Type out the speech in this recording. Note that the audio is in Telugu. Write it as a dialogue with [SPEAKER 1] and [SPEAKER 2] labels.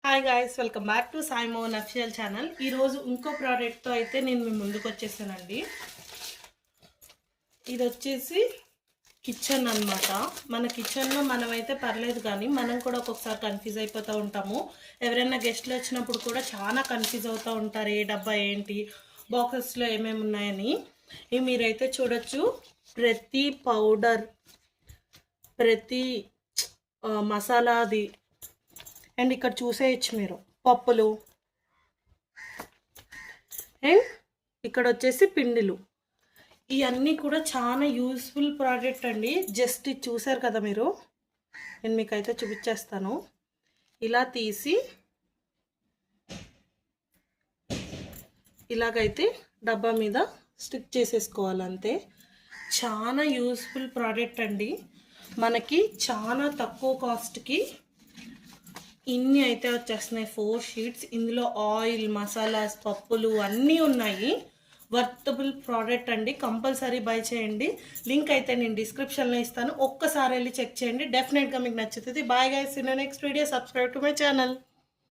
[SPEAKER 1] Hi guys, welcome back to Sai Mohan official channel. ఈరోజు ఇంకో ప్రోడక్ట్తో అయితే నేను మీ ముందుకు వచ్చేసానండి. ఇది వచ్చేసి కిచెన్ అన్నమాట. మన కిచెన్లో మనమైతే పర్లేదు, కానీ మనం కూడా ఒక్కొక్కసారి కన్ఫ్యూజ్ అయిపోతూ ఉంటాము. ఎవరైనా గెస్ట్లు వచ్చినప్పుడు కూడా చాలా కన్ఫ్యూజ్ అవుతూ ఉంటారు, ఏ డబ్బా ఏంటి, బాక్సెస్లో ఏమేమి ఉన్నాయని. ఇవి మీరైతే చూడొచ్చు. ప్రతి పౌడర్, ప్రతి మసాలాది, అండ్ ఇక్కడ చూసేయచ్చు మీరు పప్పులు, అండ్ ఇక్కడ వచ్చేసి పిండిలు. ఇవన్నీ కూడా చాలా యూస్ఫుల్ ప్రోడక్ట్ అండి. జస్ట్ ఇది చూసారు కదా మీరు, నేను మీకైతే చూపించేస్తాను. ఇలా తీసి ఇలాగైతే డబ్బా మీద స్టిక్ చేసేసుకోవాలంతే. చాలా యూస్ఫుల్ ప్రోడక్ట్ అండి. మనకి చాలా తక్కువ కాస్ట్కి ఇన్ని అయితే వచ్చేస్తున్నాయి. 4 షీట్స్. ఇందులో ఆయిల్, మసాలాస్, పప్పులు అన్నీ ఉన్నాయి. వర్తబుల్ ప్రోడక్ట్ అండి. కంపల్సరీ బై చేయండి. లింక్ అయితే నేను డిస్క్రిప్షన్లో ఇస్తాను. ఒక్కసారి వెళ్ళి చెక్ చేయండి. డెఫినెట్గా మీకు నచ్చుతుంది. Bye guys, in next video. Subscribe to my channel.